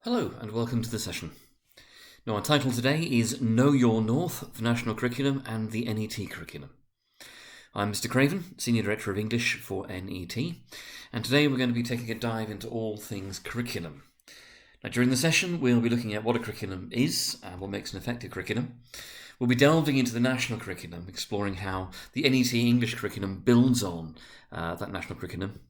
Hello and welcome to the session. Now our title today is Know Your North, the National Curriculum and the NET Curriculum. I'm Mr Craven, Senior Director of English for NET, and today we're going to be taking a dive into all things curriculum. Now during the session we'll be looking at what a curriculum is and what makes an effective curriculum. We'll be delving into the national curriculum, exploring how the NET English curriculum builds on that national curriculum,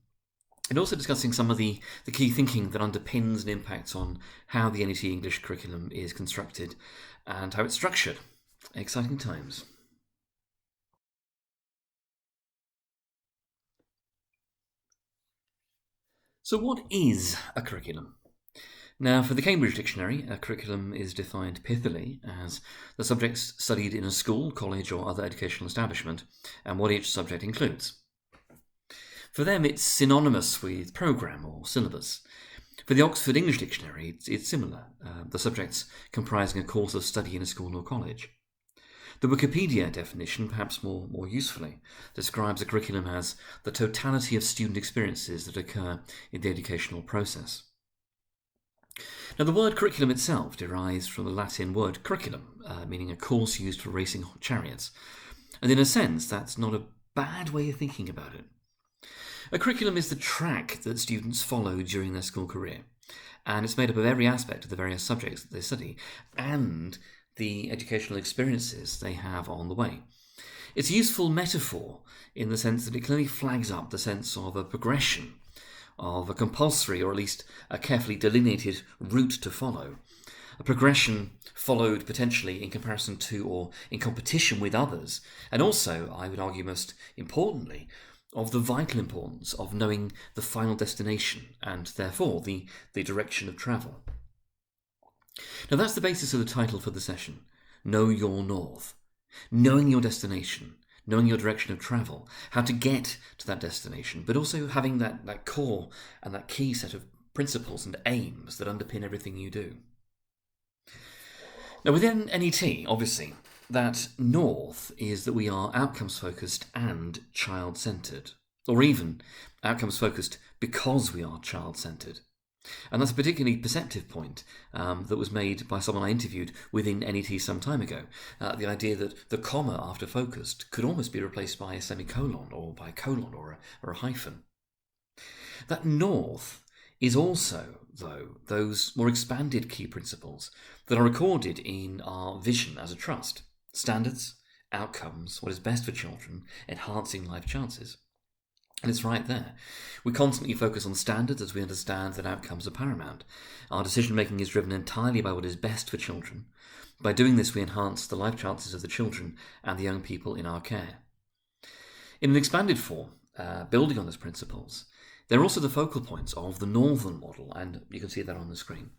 and also discussing some of the key thinking that underpins and impacts on how the NET English curriculum is constructed and how it's structured. Exciting times. So what is a curriculum? Now, for the Cambridge Dictionary, a curriculum is defined pithily as the subjects studied in a school, college or other educational establishment, and what each subject includes. For them, it's synonymous with programme or syllabus. For the Oxford English Dictionary, it's similar, the subjects comprising a course of study in a school or college. The Wikipedia definition, perhaps more usefully, describes a curriculum as the totality of student experiences that occur in the educational process. Now, the word curriculum itself derives from the Latin word curriculum, meaning a course used for racing chariots. And in a sense, that's not a bad way of thinking about it. A curriculum is the track that students follow during their school career, and it's made up of every aspect of the various subjects that they study and the educational experiences they have on the way. It's a useful metaphor in the sense that it clearly flags up the sense of a progression, of a compulsory or at least a carefully delineated route to follow. A progression followed potentially in comparison to or in competition with others, and also, I would argue most importantly, of the vital importance of knowing the final destination and therefore the direction of travel. Now that's the basis of the title for the session, Know Your North. Knowing your destination, knowing your direction of travel, how to get to that destination, but also having that core and that key set of principles and aims that underpin everything you do. Now within NET, obviously, that north is that we are outcomes focused and child centred, or even outcomes focused because we are child centred. And that's a particularly perceptive point that was made by someone I interviewed within NET some time ago. The idea that the comma after focused could almost be replaced by a semicolon or by a colon or a hyphen. That north is also, though, those more expanded key principles that are recorded in our vision as a trust. Standards, outcomes, what is best for children, enhancing life chances. And it's right there. We constantly focus on standards as we understand that outcomes are paramount. Our decision making is driven entirely by what is best for children. By doing this, we enhance the life chances of the children and the young people in our care. In an expanded form, building on those principles, they're also the focal points of the Northern model, and you can see that on the screen.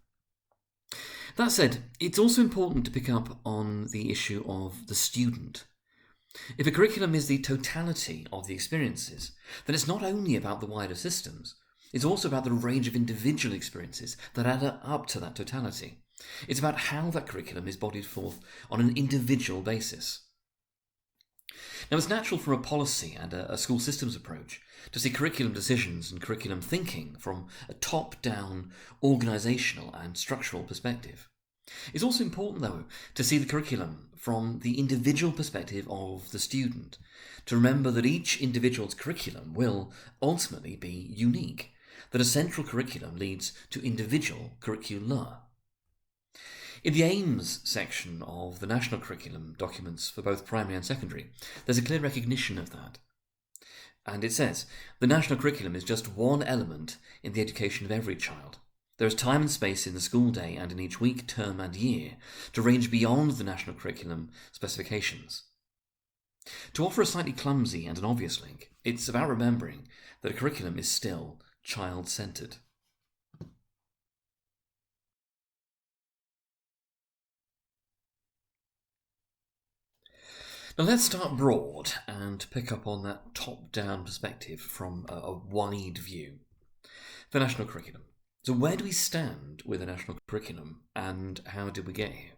That said, it's also important to pick up on the issue of the student. If a curriculum is the totality of the experiences, then it's not only about the wider systems, it's also about the range of individual experiences that add up to that totality. It's about how that curriculum is bodied forth on an individual basis. Now, it's natural from a policy and a school systems approach to see curriculum decisions and curriculum thinking from a top-down, organisational and structural perspective. It's also important, though, to see the curriculum from the individual perspective of the student, to remember that each individual's curriculum will ultimately be unique, that a central curriculum leads to individual curricula. In the aims section of the national curriculum documents for both primary and secondary, there's a clear recognition of that. And it says, the national curriculum is just one element in the education of every child. There is time and space in the school day and in each week, term and year to range beyond the national curriculum specifications. To offer a slightly clumsy and an obvious link, it's about remembering that a curriculum is still child-centred. Now let's start broad and pick up on that top-down perspective from a wide view. The national curriculum. So where do we stand with the national curriculum and how did we get here?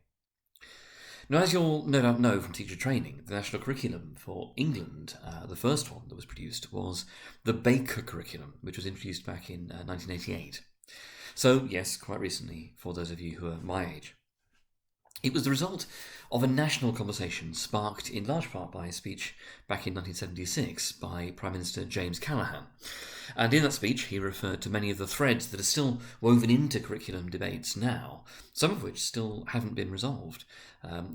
Now, as you'll no doubt know from teacher training, the national curriculum for England, the first one that was produced, was the Baker curriculum, which was introduced back in 1988. So, yes, quite recently, for those of you who are my age. It was the result of a national conversation sparked in large part by a speech back in 1976 by Prime Minister James Callaghan. And in that speech, he referred to many of the threads that are still woven into curriculum debates now, some of which still haven't been resolved,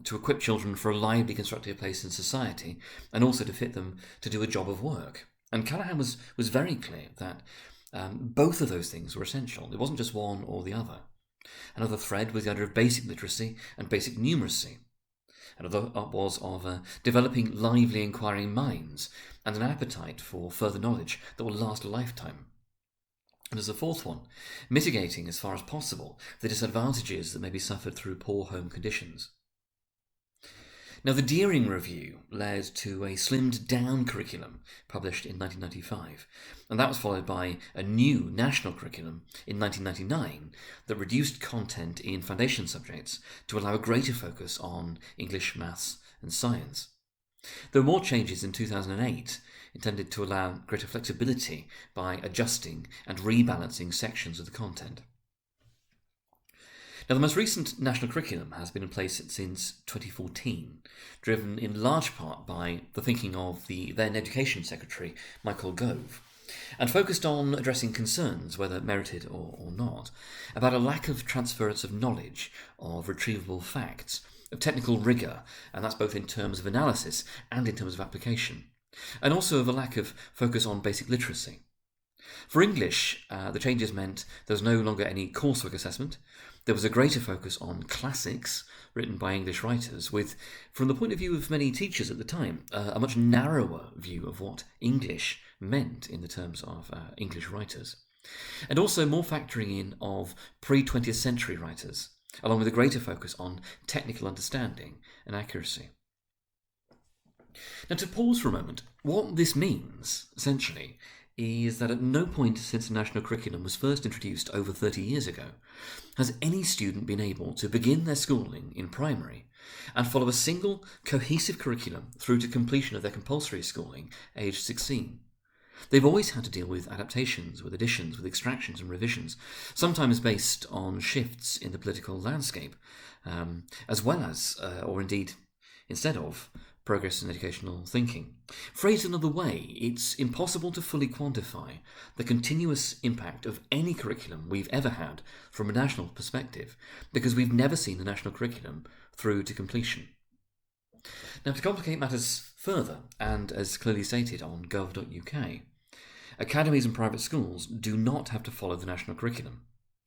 to equip children for a lively, constructive place in society, and also to fit them to do a job of work. And Callaghan was very clear that both of those things were essential. It wasn't just one or the other. Another thread was the idea of basic literacy and basic numeracy. Another was of developing lively inquiring minds and an appetite for further knowledge that will last a lifetime. And as a fourth one, mitigating as far as possible the disadvantages that may be suffered through poor home conditions. Now, the Deering Review led to a slimmed-down curriculum published in 1995, and that was followed by a new national curriculum in 1999 that reduced content in foundation subjects to allow a greater focus on English, maths and science. There were more changes in 2008 intended to allow greater flexibility by adjusting and rebalancing sections of the content. Now, the most recent national curriculum has been in place since 2014, driven in large part by the thinking of the then Education Secretary, Michael Gove, and focused on addressing concerns, whether merited or not, about a lack of transference of knowledge, of retrievable facts, of technical rigour, and that's both in terms of analysis and in terms of application, and also of a lack of focus on basic literacy. For English, the changes meant there was no longer any coursework assessment. There was a greater focus on classics written by English writers, with, from the point of view of many teachers at the time, a much narrower view of what English meant in the terms of English writers. And also more factoring in of pre-20th century writers, along with a greater focus on technical understanding and accuracy. Now, to pause for a moment, what this means, essentially, is that at no point since the national curriculum was first introduced over 30 years ago has any student been able to begin their schooling in primary and follow a single cohesive curriculum through to completion of their compulsory schooling aged 16. They've always had to deal with adaptations, with additions, with extractions and revisions, sometimes based on shifts in the political landscape, as well as, or indeed instead of, progress in educational thinking. Phrased another way, it's impossible to fully quantify the continuous impact of any curriculum we've ever had from a national perspective, because we've never seen the national curriculum through to completion. Now, to complicate matters further, and as clearly stated on gov.uk, academies and private schools do not have to follow the national curriculum.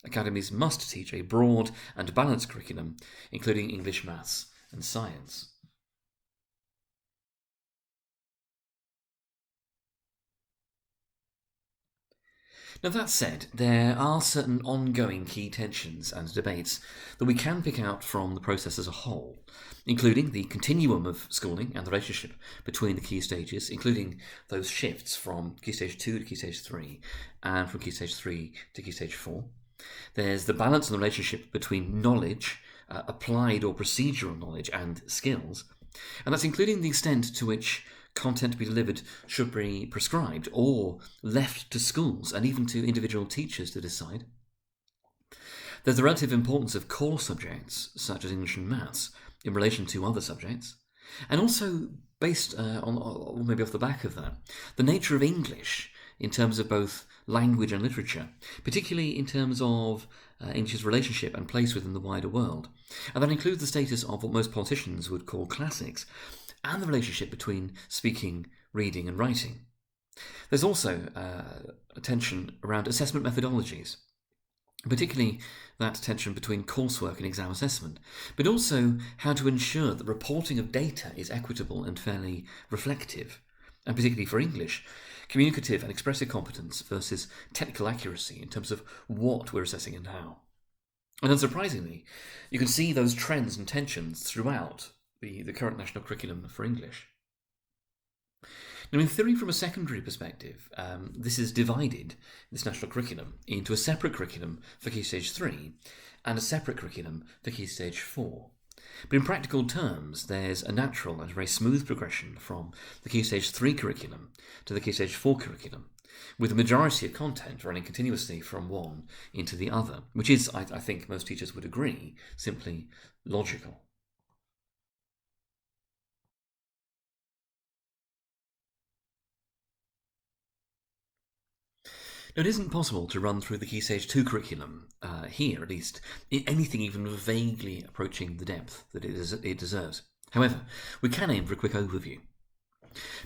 Academies must teach a broad and balanced curriculum, including English, maths and science. Now, that said, there are certain ongoing key tensions and debates that we can pick out from the process as a whole, including the continuum of schooling and the relationship between the key stages, including those shifts from Key Stage 2 to Key Stage 3 and from Key Stage 3 to Key Stage 4. There's the balance in the relationship between knowledge, applied or procedural knowledge, and skills, and that's including the extent to which content to be delivered should be prescribed or left to schools and even to individual teachers to decide. There's the relative importance of core subjects, such as English and maths, in relation to other subjects, and also, based on, or maybe off the back of that, the nature of English in terms of both language and literature, particularly in terms of English's relationship and place within the wider world. And that includes the status of what most politicians would call classics, and the relationship between speaking, reading and writing. There's also a tension around assessment methodologies, particularly that tension between coursework and exam assessment, but also how to ensure that reporting of data is equitable and fairly reflective, and particularly for English, communicative and expressive competence versus technical accuracy in terms of what we're assessing and how. And unsurprisingly, you can see those trends and tensions throughout the current national curriculum for English. Now, in theory, from a secondary perspective, this is divided, this national curriculum, into a separate curriculum for Key Stage 3 and a separate curriculum for Key Stage 4. But in practical terms, there's a natural and very smooth progression from the Key Stage 3 curriculum to the Key Stage 4 curriculum, with the majority of content running continuously from one into the other, which is, I think most teachers would agree, simply logical. Now, it isn't possible to run through the Key Stage 2 curriculum, here at least, in anything even vaguely approaching the depth that it deserves. However, we can aim for a quick overview.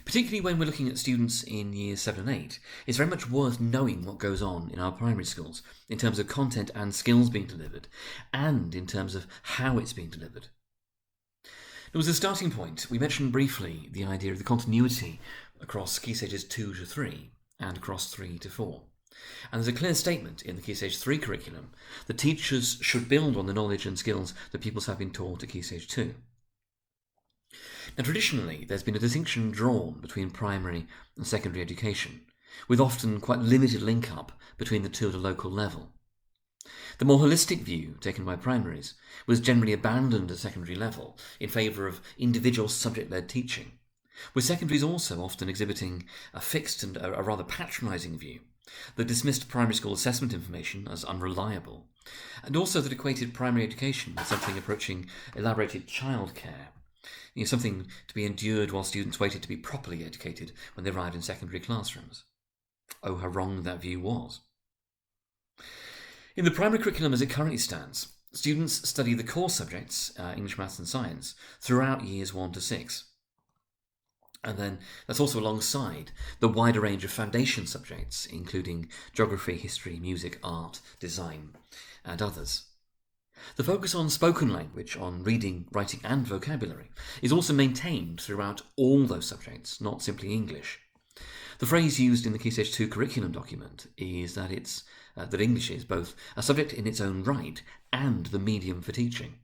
Particularly when we're looking at students in years 7 and 8, it's very much worth knowing what goes on in our primary schools in terms of content and skills being delivered, and in terms of how it's being delivered. Now, as a starting point, we mentioned briefly the idea of the continuity across Key Stages 2 to 3 and across 3 to 4. And there's a clear statement in the Key Stage 3 curriculum that teachers should build on the knowledge and skills that pupils have been taught at Key Stage 2. Now, traditionally, there's been a distinction drawn between primary and secondary education, with often quite limited link-up between the two at a local level. The more holistic view taken by primaries was generally abandoned at secondary level in favour of individual subject-led teaching, with secondaries also often exhibiting a fixed and a rather patronising view that dismissed primary school assessment information as unreliable, and also that equated primary education with something approaching elaborated childcare, something to be endured while students waited to be properly educated when they arrived in secondary classrooms. Oh, how wrong that view was. In the primary curriculum as it currently stands, students study the core subjects, English, Maths and Science, throughout years 1 to 6. And then that's also alongside the wider range of foundation subjects, including geography, history, music, art, design, and others. The focus on spoken language, on reading, writing, and vocabulary is also maintained throughout all those subjects, not simply English. The phrase used in the Key Stage 2 curriculum document is that that English is both a subject in its own right and the medium for teaching.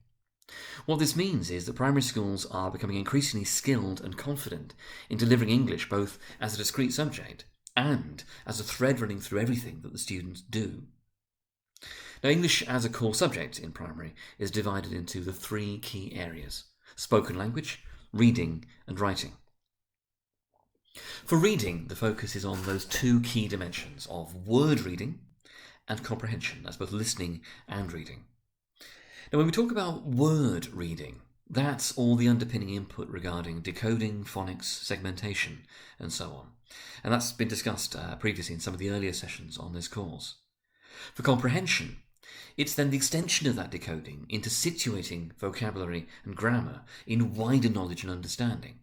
What this means is that primary schools are becoming increasingly skilled and confident in delivering English both as a discrete subject and as a thread running through everything that the students do. Now, English as a core subject in primary is divided into the 3 key areas: spoken language, reading, and writing. For reading, the focus is on those 2 key dimensions of word reading and comprehension. That's both listening and reading. Now, when we talk about word reading, that's all the underpinning input regarding decoding, phonics, segmentation, and so on. And that's been discussed previously in some of the earlier sessions on this course. For comprehension, it's then the extension of that decoding into situating vocabulary and grammar in wider knowledge and understanding.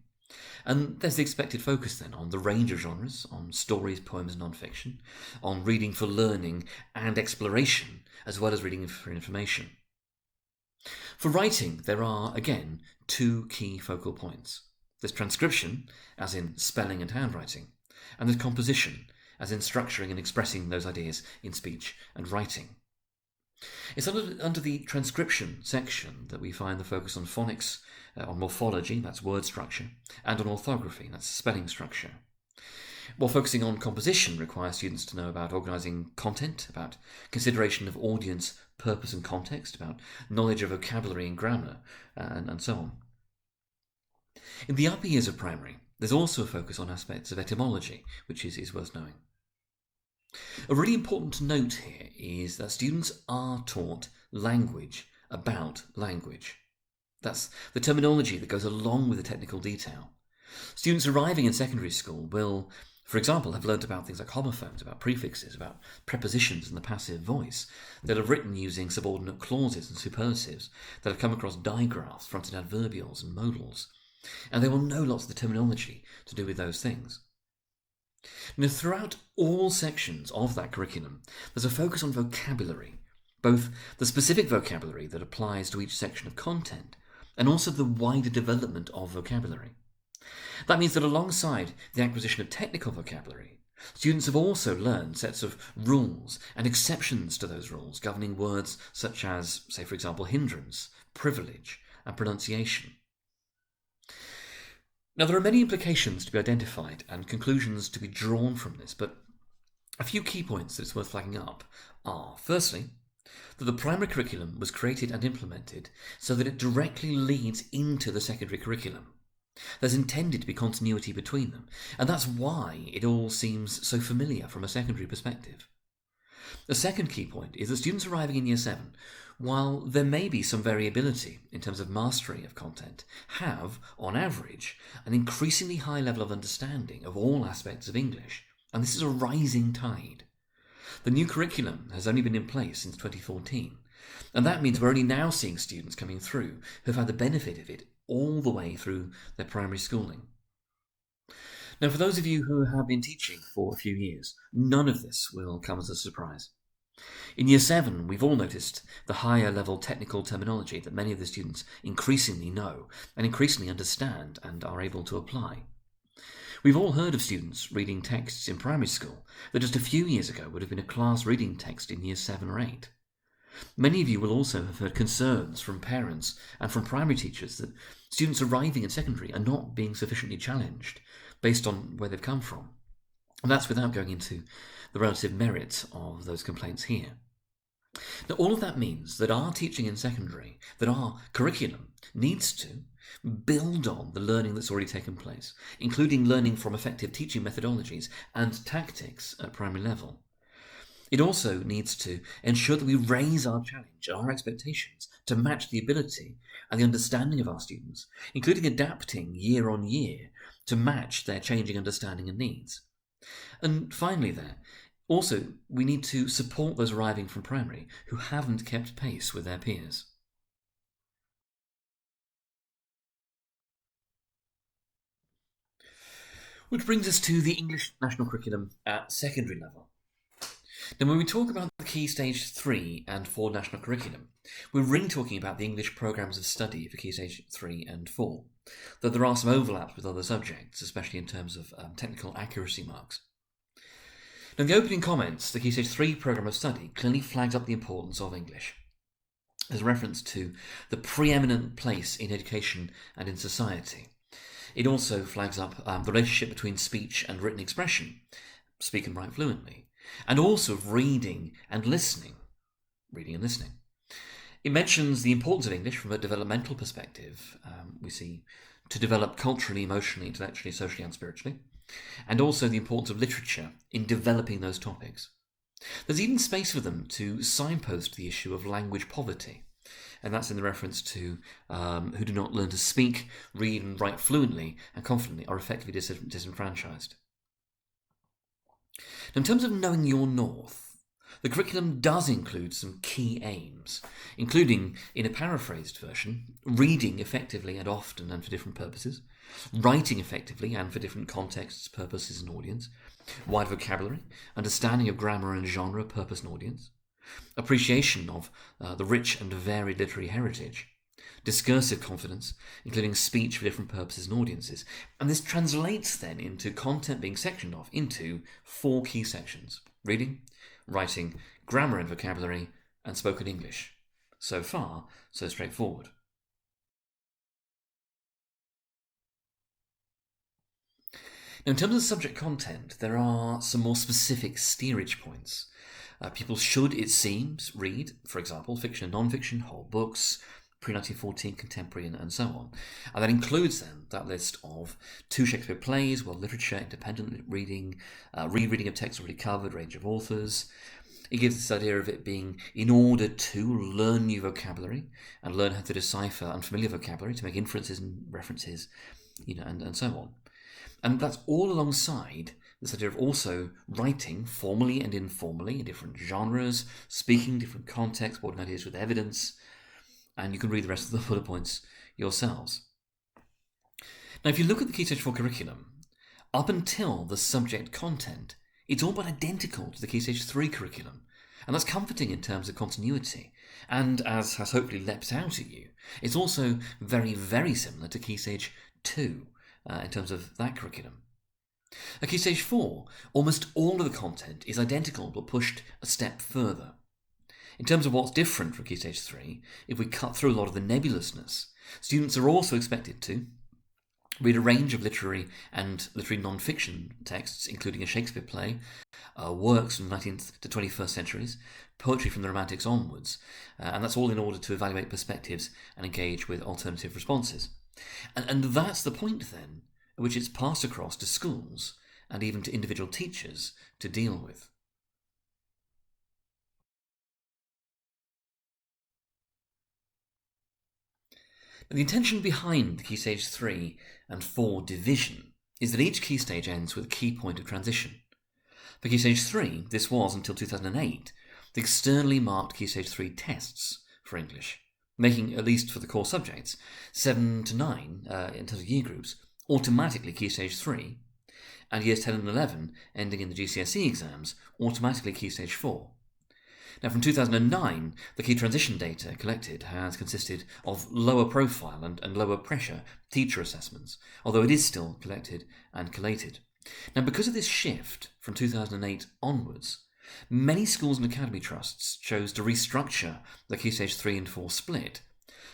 And there's the expected focus then on the range of genres, on stories, poems, and non-fiction, on reading for learning and exploration, as well as reading for information. For writing, there are, again, 2 key focal points. There's transcription, as in spelling and handwriting, and there's composition, as in structuring and expressing those ideas in speech and writing. It's under the transcription section that we find the focus on phonics, on morphology, that's word structure, and on orthography, that's spelling structure. While focusing on composition requires students to know about organising content, about consideration of audience, purpose and context, about knowledge of vocabulary and grammar, and so on. In the upper years of primary, there's also a focus on aspects of etymology, which is worth knowing. A really important note here is that students are taught language about language. That's the terminology that goes along with the technical detail. Students arriving in secondary school will, for example, have learnt about things like homophones, about prefixes, about prepositions and the passive voice. They'll have written using subordinate clauses and superlatives. They'll have come across digraphs, fronted adverbials and modals. And they will know lots of the terminology to do with those things. Now, throughout all sections of that curriculum, there's a focus on vocabulary, both the specific vocabulary that applies to each section of content, and also the wider development of vocabulary. That means that alongside the acquisition of technical vocabulary, students have also learned sets of rules and exceptions to those rules governing words such as, say for example, hindrance, privilege, and pronunciation. Now, there are many implications to be identified and conclusions to be drawn from this, but a few key points that it's worth flagging up are, firstly, that the primary curriculum was created and implemented so that it directly leads into the secondary curriculum. There's intended to be continuity between them, and that's why it all seems so familiar from a secondary perspective. The second key point is that students arriving in Year 7, while there may be some variability in terms of mastery of content, have, on average, an increasingly high level of understanding of all aspects of English, and this is a rising tide. The new curriculum has only been in place since 2014, and that means we're only now seeing students coming through who've had the benefit of it all the way through their primary schooling. Now, for those of you who have been teaching for a few years, none of this will come as a surprise. In Year 7, we've all noticed the higher level technical terminology that many of the students increasingly know and increasingly understand and are able to apply. We've all heard of students reading texts in primary school that just a few years ago would have been a class reading text in Year 7 or 8. Many of you will also have heard concerns from parents and from primary teachers that students arriving in secondary are not being sufficiently challenged based on where they've come from. And that's without going into the relative merits of those complaints here. Now, all of that means that our teaching in secondary, that our curriculum needs to build on the learning that's already taken place, including learning from effective teaching methodologies and tactics at primary level. It also needs to ensure that we raise our challenge, our expectations, to match the ability and the understanding of our students, including adapting year on year to match their changing understanding and needs. And finally also we need to support those arriving from primary who haven't kept pace with their peers. Which brings us to the English National Curriculum at secondary level. Now, when we talk about the Key Stage 3 and 4 National Curriculum, we're really talking about the English programmes of study for Key Stage 3 and 4, though there are some overlaps with other subjects, especially in terms of technical accuracy marks. Now, in the opening comments, the Key Stage 3 programme of study clearly flags up the importance of English. There's a reference to the preeminent place in education and in society. It also flags up the relationship between speech and written expression, speak and write fluently, and also of reading and listening. It mentions the importance of English from a developmental perspective, we see, to develop culturally, emotionally, intellectually, socially and spiritually, and also the importance of literature in developing those topics. There's even space for them to signpost the issue of language poverty, and that's in the reference to who do not learn to speak, read and write fluently and confidently are effectively disenfranchised. Now, in terms of knowing your North, the curriculum does include some key aims, including, in a paraphrased version, reading effectively and often and for different purposes, writing effectively and for different contexts, purposes and audience, wide vocabulary, understanding of grammar and genre, purpose and audience, appreciation of the rich and varied literary heritage, discursive confidence, including speech for different purposes and audiences. And this translates then into content being sectioned off into 4 key sections: reading, writing, grammar and vocabulary, and spoken English. So far, so straightforward. Now, in terms of subject content, there are some more specific steerage points. People should, it seems, read, for example, fiction and non-fiction, whole books, pre-1914, contemporary, and so on. And that includes then that list of 2 Shakespeare plays, world literature, independent reading, rereading of texts already covered, range of authors. It gives this idea of it being in order to learn new vocabulary and learn how to decipher unfamiliar vocabulary, to make inferences and references, and so on. And that's all alongside this idea of also writing formally and informally in different genres, speaking different contexts, building ideas with evidence, and you can read the rest of the bullet points yourselves. Now, if you look at the Key Stage 4 curriculum, up until the subject content, it's all but identical to the Key Stage 3 curriculum, and that's comforting in terms of continuity. And as has hopefully leapt out at you, it's also very, very similar to Key Stage 2 in terms of that curriculum. At Key Stage 4, almost all of the content is identical but pushed a step further. In terms of what's different from Key Stage 3, if we cut through a lot of the nebulousness, students are also expected to read a range of literary and literary non-fiction texts, including a Shakespeare play, works from the 19th to 21st centuries, poetry from the Romantics onwards, and that's all in order to evaluate perspectives and engage with alternative responses. And that's the point then at which it's passed across to schools and even to individual teachers to deal with. The intention behind the Key Stage 3 and 4 division is that each key stage ends with a key point of transition. For Key Stage 3, this was, until 2008, the externally marked Key Stage 3 tests for English, making, at least for the core subjects, 7 to 9, in terms of year groups, automatically Key Stage 3, and years 10 and 11, ending in the GCSE exams, automatically Key Stage 4. Now, from 2009, the key transition data collected has consisted of lower profile and lower pressure teacher assessments, although it is still collected and collated. Now, because of this shift from 2008 onwards, many schools and academy trusts chose to restructure the Key Stage 3 and 4 split,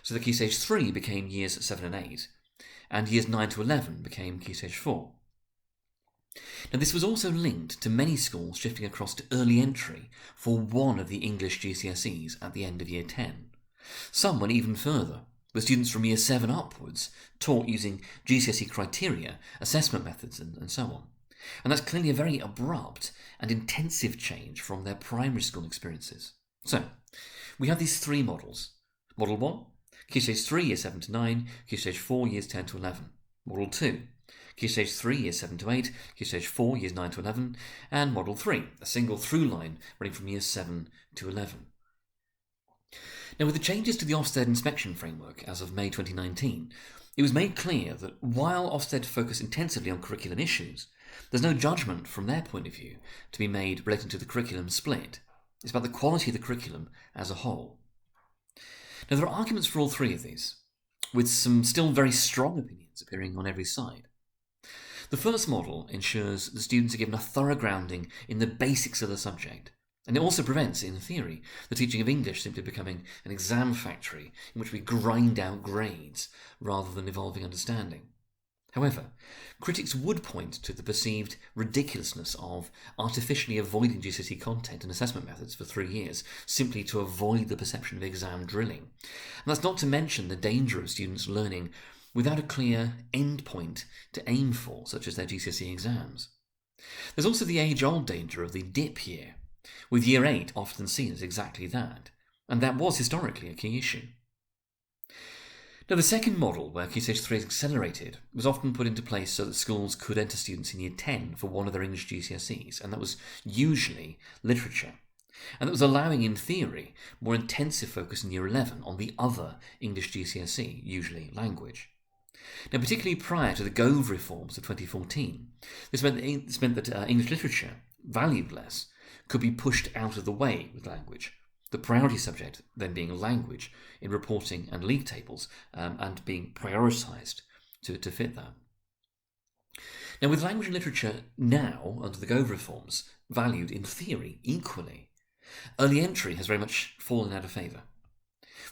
so the Key Stage 3 became years 7 and 8, and years 9 to 11 became Key Stage 4. Now, this was also linked to many schools shifting across to early entry for one of the English GCSEs at the end of Year 10. Some went even further, with students from Year 7 upwards taught using GCSE criteria, assessment methods, and so on. And that's clearly a very abrupt and intensive change from their primary school experiences. So, we have these three models. Model 1, Key Stage 3, Year 7 to 9, Key Stage 4, Years 10 to 11. Model 2, Key Stage 3, Years 7 to 8, Key Stage 4, Years 9 to 11, and Model 3, a single through line running from Years 7 to 11. Now, with the changes to the Ofsted inspection framework as of May 2019, it was made clear that while Ofsted focus intensively on curriculum issues, there's no judgment from their point of view to be made relating to the curriculum split. It's about the quality of the curriculum as a whole. Now, there are arguments for all three of these, with some still very strong opinions appearing on every side. The first model ensures that students are given a thorough grounding in the basics of the subject, and it also prevents, in theory, the teaching of English simply becoming an exam factory in which we grind out grades rather than evolving understanding. However, critics would point to the perceived ridiculousness of artificially avoiding GCSE content and assessment methods for 3 years simply to avoid the perception of exam drilling. And that's not to mention the danger of students learning without a clear end point to aim for, such as their GCSE exams. There's also the age-old danger of the dip year, with Year 8 often seen as exactly that, and that was historically a key issue. Now, the second model, where Key Stage 3 is accelerated, was often put into place so that schools could enter students in Year 10 for one of their English GCSEs, and that was usually literature. And that was allowing, in theory, more intensive focus in Year 11 on the other English GCSE, usually language. Now, particularly prior to the Gove reforms of 2014, this meant that English literature, valued less, could be pushed out of the way with language, the priority subject then being language in reporting and league tables, and being prioritised to fit that. Now, with language and literature now, under the Gove reforms, valued in theory equally, early entry has very much fallen out of favour.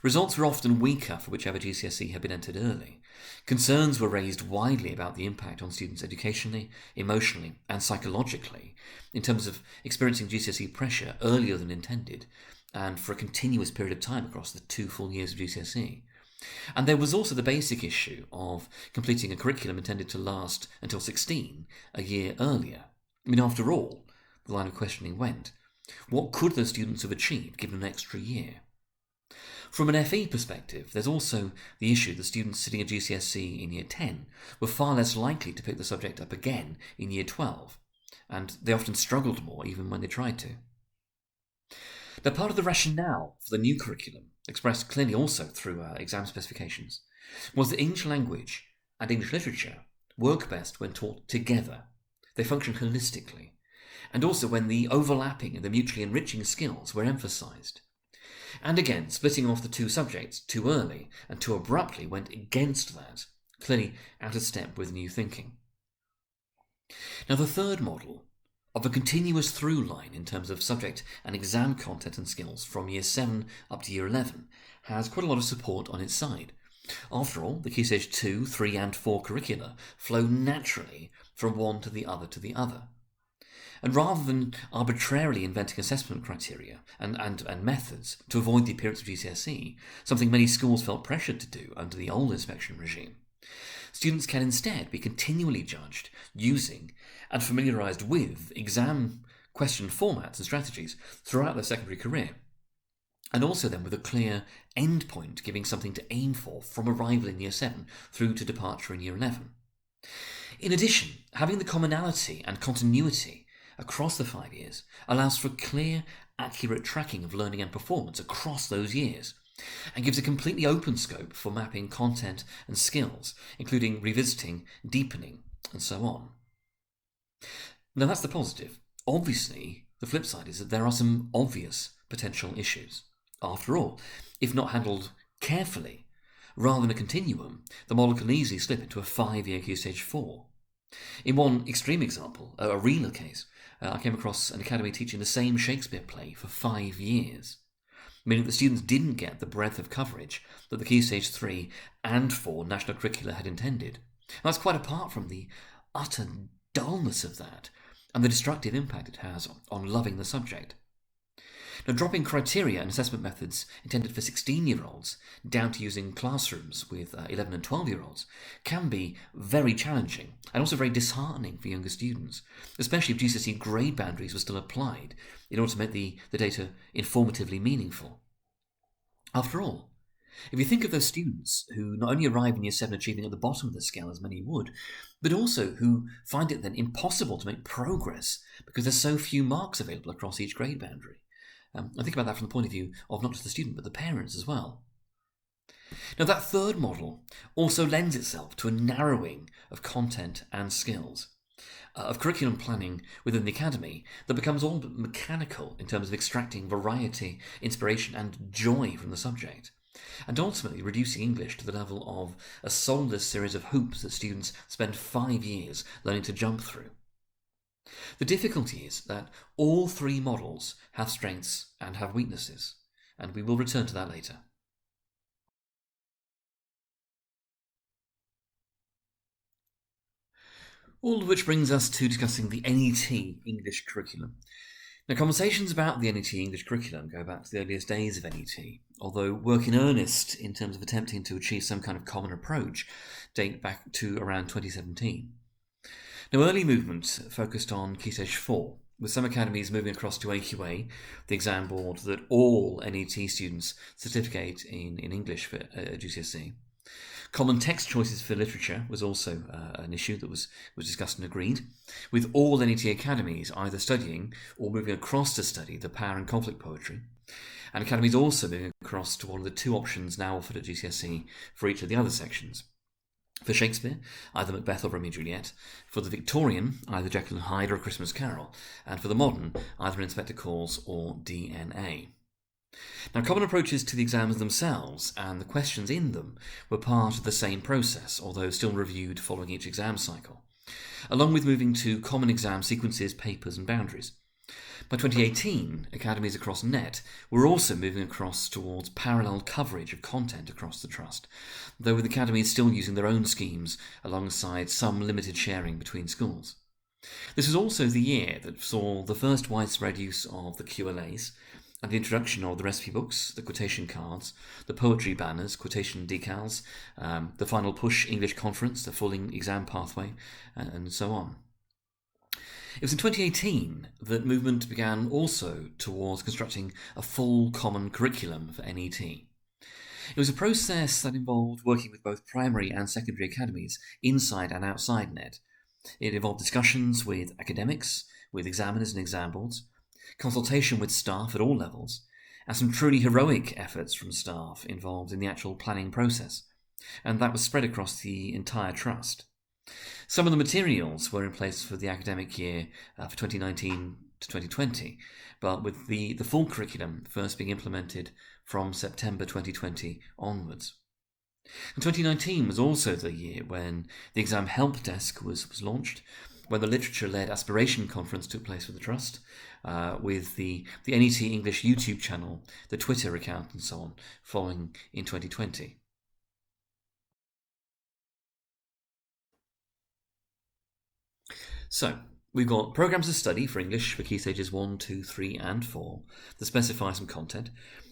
Results were often weaker for whichever GCSE had been entered early. Concerns were raised widely about the impact on students educationally, emotionally, and psychologically in terms of experiencing GCSE pressure earlier than intended and for a continuous period of time across the 2 full years of GCSE. And there was also the basic issue of completing a curriculum intended to last until 16, a year earlier. I mean, after all, the line of questioning went, what could those students have achieved given an extra year? From an FE perspective, there's also the issue that students sitting at GCSE in Year 10 were far less likely to pick the subject up again in Year 12, and they often struggled more even when they tried to. Now, part of the rationale for the new curriculum, expressed clearly also through exam specifications, was that English language and English literature work best when taught together. They function holistically, and also when the overlapping and the mutually enriching skills were emphasised. And again, splitting off the two subjects too early and too abruptly went against that, clearly out of step with new thinking. Now, the third model, of a continuous through line in terms of subject and exam content and skills from Year 7 up to Year 11, has quite a lot of support on its side. After all, the Key Stage 2, 3 and 4 curricula flow naturally from one to the other. And rather than arbitrarily inventing assessment criteria and methods to avoid the appearance of GCSE, something many schools felt pressured to do under the old inspection regime, Students can instead be continually judged using and familiarised with exam question formats and strategies throughout their secondary career, and also then with a clear endpoint giving something to aim for from arrival in Year 7 through to departure in Year 11. In addition, having the commonality and continuity across the 5 years allows for clear, accurate tracking of learning and performance across those years, and gives a completely open scope for mapping content and skills, including revisiting, deepening, and so on. Now that's the positive. Obviously, the flip side is that there are some obvious potential issues. After all, if not handled carefully, rather than a continuum, the model can easily slip into a 5-year Key Stage 4. In one extreme example, a real case, I came across an academy teaching the same Shakespeare play for 5 years, meaning that students didn't get the breadth of coverage that the Key Stage 3 and 4 national curricula had intended. And that's quite apart from the utter dullness of that and the destructive impact it has on loving the subject. Now, dropping criteria and assessment methods intended for 16-year-olds down to using classrooms with 11 and 12-year-olds can be very challenging and also very disheartening for younger students, especially if GCSE grade boundaries were still applied in order to make the data informatively meaningful. After all, if you think of those students who not only arrive in Year 7 achieving at the bottom of the scale, as many would, but also who find it then impossible to make progress because there's so few marks available across each grade boundary. I think about that from the point of view of not just the student, but the parents as well. Now, that third model also lends itself to a narrowing of content and skills, of curriculum planning within the academy that becomes all but mechanical in terms of extracting variety, inspiration, and joy from the subject, and ultimately reducing English to the level of a soulless series of hoops that students spend 5 years learning to jump through. The difficulty is that all 3 models have strengths and have weaknesses, and we will return to that later. All of which brings us to discussing the NET English Curriculum. Now, conversations about the NET English Curriculum go back to the earliest days of NET, although work in earnest in terms of attempting to achieve some kind of common approach date back to around 2017. Now, early movement focused on Key Stage 4, with some academies moving across to AQA, the exam board that all NET students certificate in English for GCSE. Common text choices for literature was also an issue that was discussed and agreed, with all NET academies either studying or moving across to study the power and conflict poetry, and academies also moving across to one of the 2 options now offered at GCSE for each of the other sections. For Shakespeare, either Macbeth or Romeo and Juliet. For the Victorian, either Jekyll and Hyde or A Christmas Carol. And for the modern, either Inspector Calls or DNA. Now, common approaches to the exams themselves and the questions in them were part of the same process, although still reviewed following each exam cycle, along with moving to common exam sequences, papers and boundaries. By 2018, academies across NET were also moving across towards parallel coverage of content across the trust, though with academies still using their own schemes alongside some limited sharing between schools. This was also the year that saw the first widespread use of the QLAs and the introduction of the recipe books, the quotation cards, the poetry banners, quotation decals, the final push English conference, the full exam pathway, and so on. It was in 2018 that movement began also towards constructing a full common curriculum for NET. It was a process that involved working with both primary and secondary academies inside and outside NET. It involved discussions with academics, with examiners and exam boards, consultation with staff at all levels, and some truly heroic efforts from staff involved in the actual planning process, and that was spread across the entire trust. Some of the materials were in place for the academic year for 2019 to 2020, but with the full curriculum first being implemented from September 2020 onwards. And 2019 was also the year when the Exam Help Desk was launched, when the Literature-led Aspiration Conference took place for the Trust, with the NET English YouTube channel, the Twitter account and so on, following in 2020. So, we've got programmes of study for English for Key Stages 1, 2, 3 and 4 that specify some content.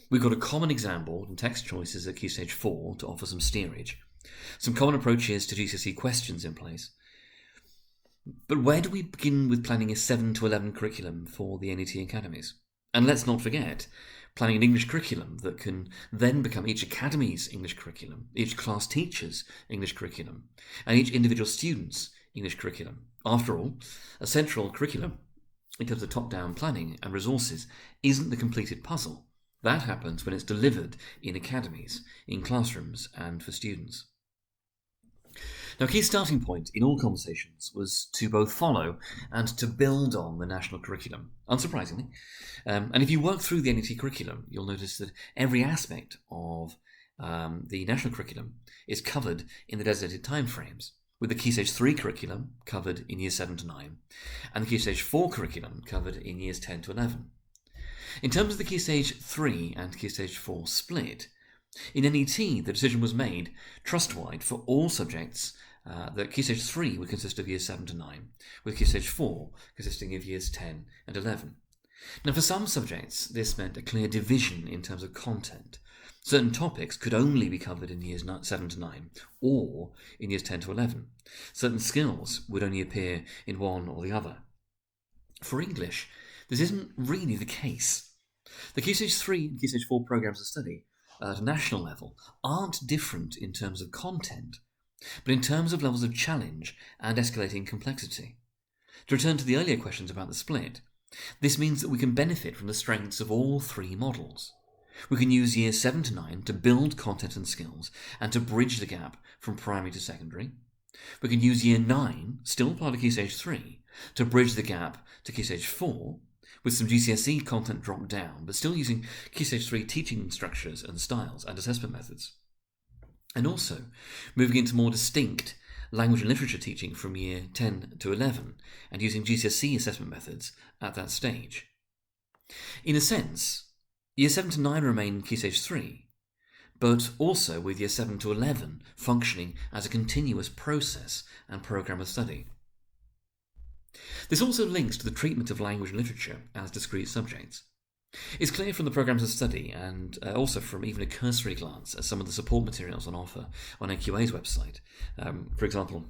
We've got a common exam board and text choices at Key Stage 4 to offer some steerage. some common approaches to GCSE questions in place. But where do we begin with planning a 7 to 11 curriculum for the NET academies? And let's not forget, planning an English curriculum that can then become each academy's English curriculum, each class teacher's English curriculum, and each individual student's English curriculum. After all, a central curriculum, in terms of top-down planning and resources, isn't the completed puzzle. That happens when it's delivered in academies, in classrooms, and for students. Now, a key starting point in all conversations was to both follow and to build on the national curriculum, unsurprisingly. And if you work through the NET curriculum, you'll notice that every aspect of the national curriculum is covered in the designated timeframes, with the Key Stage 3 curriculum covered in Years 7 to 9, and the Key Stage 4 curriculum covered in Years 10 to 11. In terms of the Key Stage 3 and Key Stage 4 split, in NET, the decision was made trust-wide for all subjects that Key Stage 3 would consist of Years 7 to 9, with Key Stage 4 consisting of Years 10 and 11. Now, for some subjects, this meant a clear division in terms of content. Certain topics could only be covered in Years 7 to 9, or in Years 10 to 11. Certain skills would only appear in one or the other. For English, this isn't really the case. The Key Stage 3 and Key Stage 4 programmes of study at a national level aren't different in terms of content, but in terms of levels of challenge and escalating complexity. To return to the earlier questions about the split, this means that we can benefit from the strengths of all three models. We can use Years 7 to 9 to build content and skills and to bridge the gap from primary to secondary. We can use Year 9, still part of Key Stage 3, to bridge the gap to Key Stage 4, with some GCSE content dropped down, but still using Key Stage 3 teaching structures and styles and assessment methods. And also moving into more distinct language and literature teaching from Year 10 to 11 and using GCSE assessment methods at that stage. In a sense, Year 7 to 9 remain Key Stage 3, but also with Year 7 to 11 functioning as a continuous process and programme of study. This also links to the treatment of language and literature as discrete subjects. It's clear from the programmes of study and also from even a cursory glance at some of the support materials on offer on AQA's website. For example,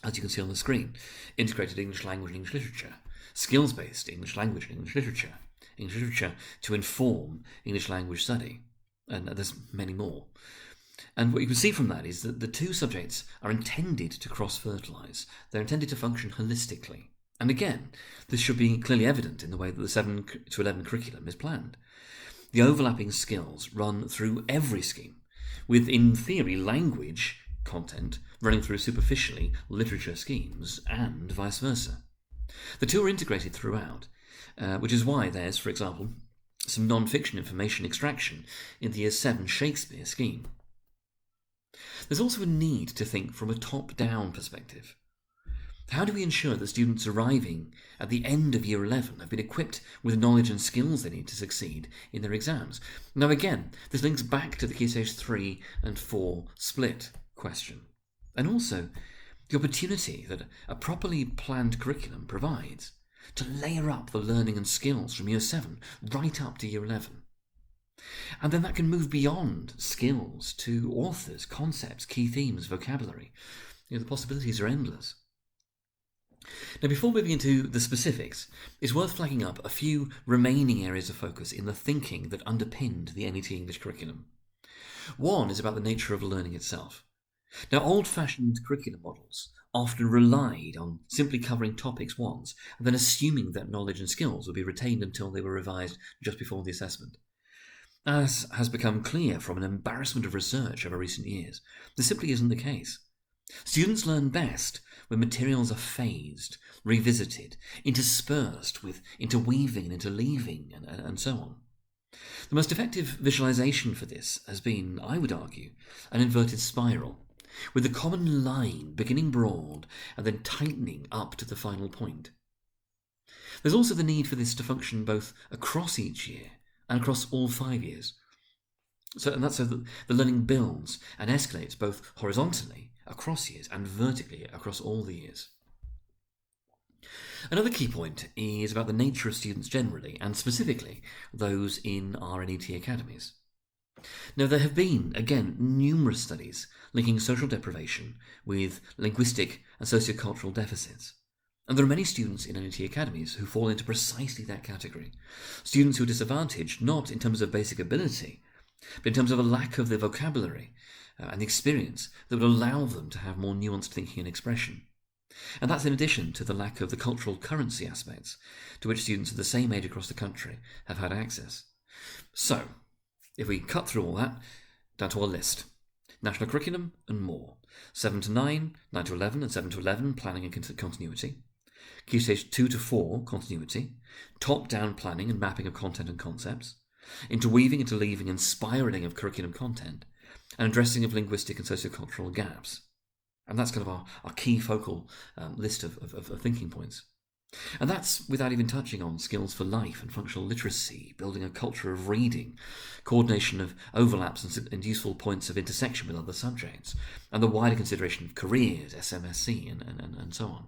as you can see on the screen, integrated English language and English literature, skills-based English language and English literature to inform English language study, and there's many more. And what you can see from that is that the two subjects are intended to cross-fertilise. They're intended to function holistically. And again, this should be clearly evident in the way that the 7 to 11 curriculum is planned. The overlapping skills run through every scheme, with, in theory, language content running through superficially literature schemes, and vice versa. The two are integrated throughout, which is why there's, for example, some non-fiction information extraction in the Year 7 Shakespeare scheme. There's also a need to think from a top-down perspective. How do we ensure that students arriving at the end of Year 11 have been equipped with the knowledge and skills they need to succeed in their exams? Now again, this links back to the Key Stage 3 and 4 split question, and also the opportunity that a properly planned curriculum provides to layer up the learning and skills from Year 7 right up to Year 11. And then that can move beyond skills to authors, concepts, key themes, vocabulary. The possibilities are endless. Now, before moving into the specifics, it's worth flagging up a few remaining areas of focus in the thinking that underpinned the NET English curriculum. One is about the nature of learning itself. Now, old-fashioned curriculum models often relied on simply covering topics once and then assuming that knowledge and skills would be retained until they were revised just before the assessment. As has become clear from an embarrassment of research over recent years, this simply isn't the case. Students learn best when materials are phased, revisited, interspersed with interweaving and interleaving, and so on. The most effective visualization for this has been, I would argue, an inverted spiral, with the common line beginning broad and then tightening up to the final point. There's also the need for this to function both across each year and across all 5 years. And that's so that the learning builds and escalates both horizontally across years and vertically across all the years. Another key point is about the nature of students generally, and specifically those in our NET academies. Now, there have been, again, numerous studies linking social deprivation with linguistic and sociocultural deficits. And there are many students in NET academies who fall into precisely that category. Students who are disadvantaged not in terms of basic ability, but in terms of a lack of the vocabulary and the experience that would allow them to have more nuanced thinking and expression. And that's in addition to the lack of the cultural currency aspects to which students of the same age across the country have had access. So, if we cut through all that, down to our list. National curriculum and more. 7 to 9, 9 to 11 and 7 to 11, planning and continuity. Key stage 2 to 4, continuity. Top-down planning and mapping of content and concepts. Interweaving, interleaving and spiralling of curriculum content. And addressing of linguistic and sociocultural gaps. And that's kind of our key focal list of thinking points. And that's without even touching on skills for life and functional literacy, building a culture of reading, coordination of overlaps and useful points of intersection with other subjects, and the wider consideration of careers, SMSC, and so on.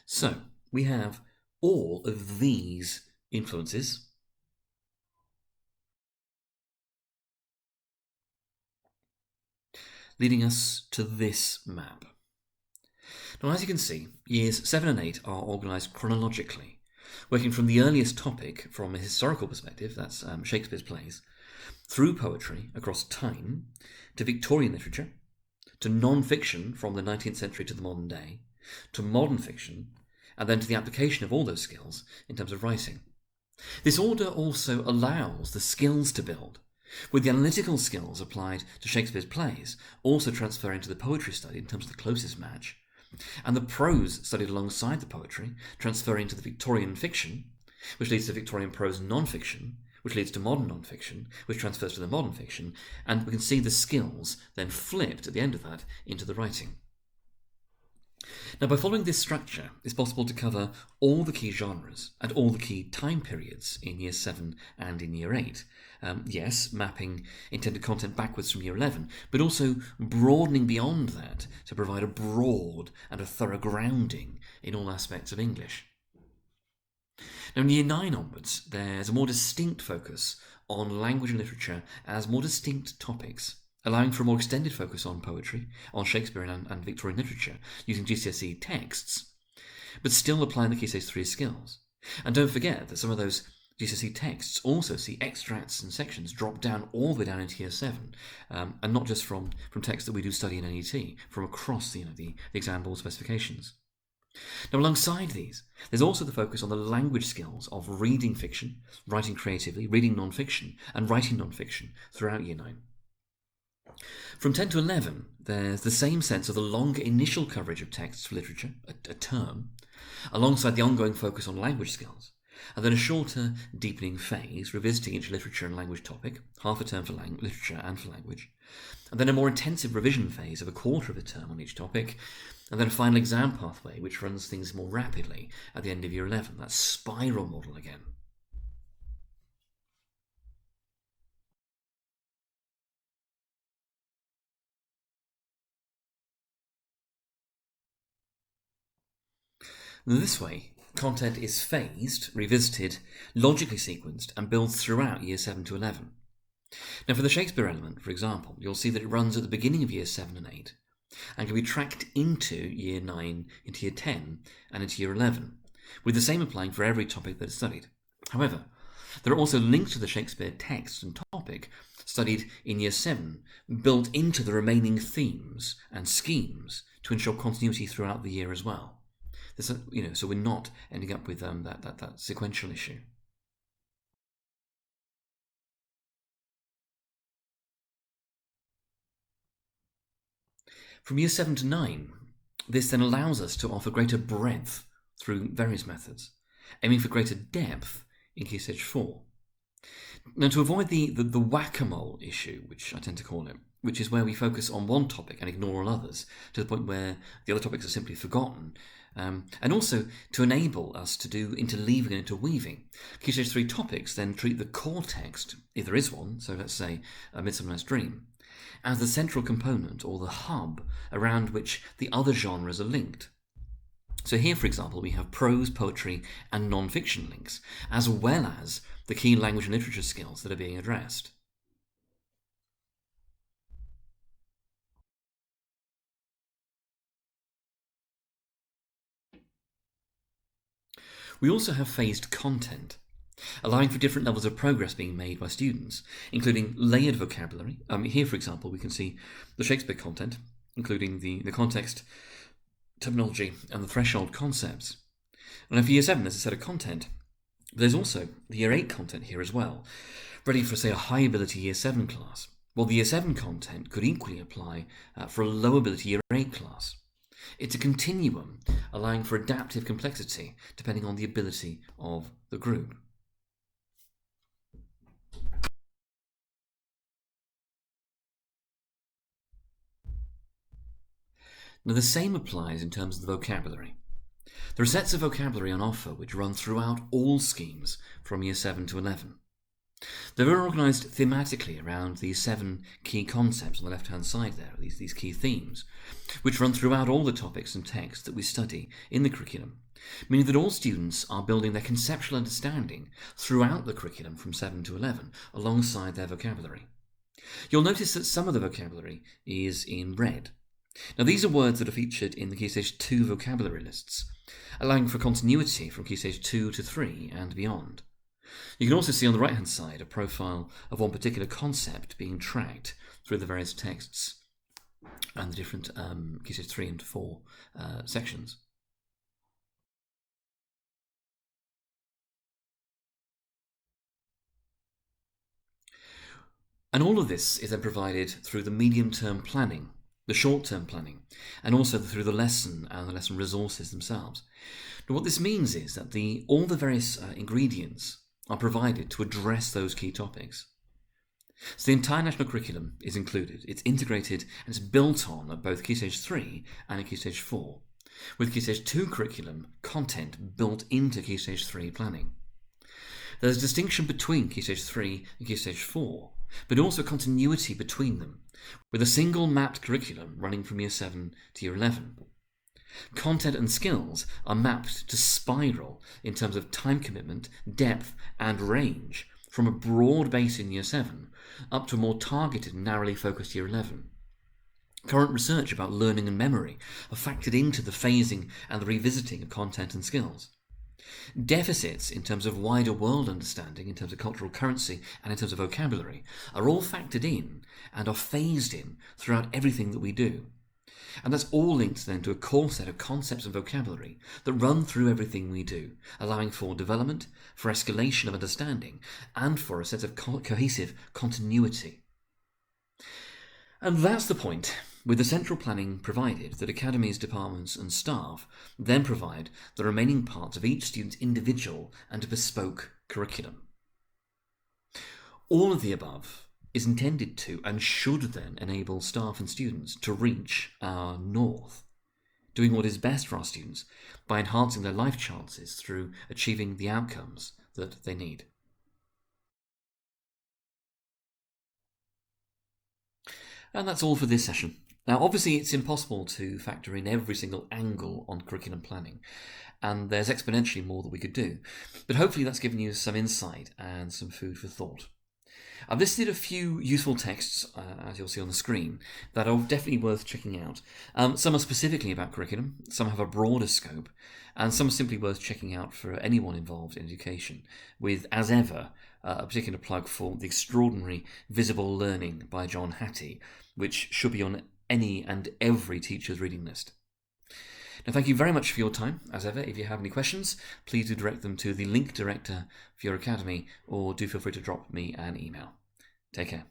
So, we have all of these influences leading us to this map. Now, as you can see, years 7 and 8 are organised chronologically, working from the earliest topic from a historical perspective, that's Shakespeare's plays, through poetry across time, to Victorian literature, to non-fiction from the 19th century to the modern day, to modern fiction, and then to the application of all those skills in terms of writing. This order also allows the skills to build, with the analytical skills applied to Shakespeare's plays also transferring to the poetry study in terms of the closest match, and the prose studied alongside the poetry transferring to the Victorian fiction, which leads to Victorian prose non-fiction, which leads to modern non-fiction, which transfers to the modern fiction, and we can see the skills then flipped at the end of that into the writing. Now, by following this structure, it's possible to cover all the key genres and all the key time periods in Year 7 and in Year 8. Yes, mapping intended content backwards from Year 11, but also broadening beyond that to provide a broad and a thorough grounding in all aspects of English. Now, in Year 9 onwards, there's a more distinct focus on language and literature as more distinct topics, allowing for a more extended focus on poetry, on Shakespearean and Victorian literature, using GCSE texts, but still applying the Key Stage 3 skills. And don't forget that some of those GCSE texts also see extracts and sections drop down all the way down into Year 7, and not just from texts that we do study in NET, from across the exam board specifications. Now, alongside these, there's also the focus on the language skills of reading fiction, writing creatively, reading non-fiction, and writing non-fiction throughout Year 9. From 10 to 11, there's the same sense of the longer initial coverage of texts for literature, a term, alongside the ongoing focus on language skills, and then a shorter, deepening phase, revisiting each literature and language topic, half a term for literature and for language, and then a more intensive revision phase of a quarter of a term on each topic, and then a final exam pathway which runs things more rapidly at the end of Year 11, that spiral model again. This way, content is phased, revisited, logically sequenced, and builds throughout Year 7 to 11. Now, for the Shakespeare element, for example, you'll see that it runs at the beginning of Year 7 and 8, and can be tracked into Year 9, into Year 10, and into Year 11, with the same applying for every topic that is studied. However, there are also links to the Shakespeare text and topic studied in Year 7, built into the remaining themes and schemes to ensure continuity throughout the year as well. So we're not ending up with that sequential issue. From Year 7 to 9, this then allows us to offer greater breadth through various methods, aiming for greater depth in Key Stage 4. Now, to avoid the whack-a-mole issue, which I tend to call it, which is where we focus on one topic and ignore all others, to the point where the other topics are simply forgotten, and also to enable us to do interleaving and interweaving. Key Stage 3 topics then treat the core text, if there is one, so let's say A Midsummer Night's Dream, as the central component or the hub around which the other genres are linked. So here, for example, we have prose, poetry, and non-fiction links, as well as the key language and literature skills that are being addressed. We also have phased content, allowing for different levels of progress being made by students, including layered vocabulary. Here, for example, we can see the Shakespeare content, including the context, terminology, and the threshold concepts. And for Year 7, there's a set of content. But there's also the Year 8 content here as well, ready for, say, a high-ability Year 7 class. Well, the Year 7 content could equally apply for a low-ability Year 8 class. It's a continuum, allowing for adaptive complexity depending on the ability of the group. Now, the same applies in terms of the vocabulary. There are sets of vocabulary on offer which run throughout all schemes from Year 7 to 11. They're organised thematically around these 7 key concepts on the left-hand side there, these key themes, which run throughout all the topics and texts that we study in the curriculum, meaning that all students are building their conceptual understanding throughout the curriculum from 7 to 11, alongside their vocabulary. You'll notice that some of the vocabulary is in red. Now, these are words that are featured in the Key Stage 2 vocabulary lists, allowing for continuity from Key Stage 2 to 3 and beyond. You can also see on the right-hand side a profile of one particular concept being tracked through the various texts and the different Key Stage 3 and 4 sections. And all of this is then provided through the medium-term planning, the short-term planning, and also through the lesson and the lesson resources themselves. Now, what this means is that all the various ingredients are provided to address those key topics. So the entire national curriculum is included, it's integrated, and it's built on at both Key Stage 3 and Key Stage 4, with Key Stage 2 curriculum content built into Key Stage 3 planning. There's a distinction between Key Stage 3 and Key Stage 4, but also continuity between them, with a single mapped curriculum running from Year 7 to Year 11. Content and skills are mapped to spiral in terms of time commitment, depth, and range from a broad base in Year 7 up to a more targeted and narrowly focused Year 11. Current research about learning and memory are factored into the phasing and the revisiting of content and skills. Deficits in terms of wider world understanding, in terms of cultural currency, and in terms of vocabulary are all factored in and are phased in throughout everything that we do. And that's all linked then to a core set of concepts and vocabulary that run through everything we do, allowing for development, for escalation of understanding, and for a sense of cohesive continuity. And that's the point, with the central planning provided, that academies, departments and staff then provide the remaining parts of each student's individual and bespoke curriculum. All of the above is intended to and should then enable staff and students to reach our north, doing what is best for our students by enhancing their life chances through achieving the outcomes that they need. And that's all for this session. Now, obviously, it's impossible to factor in every single angle on curriculum planning, and there's exponentially more that we could do, but hopefully that's given you some insight and some food for thought. I've listed a few useful texts, as you'll see on the screen, that are definitely worth checking out. Some are specifically about curriculum, some have a broader scope, and some are simply worth checking out for anyone involved in education, with, as ever, a particular plug for The Extraordinary Visible Learning by John Hattie, which should be on any and every teacher's reading list. Now, thank you very much for your time. As ever, if you have any questions, please do direct them to the link director for your academy, or do feel free to drop me an email. Take care.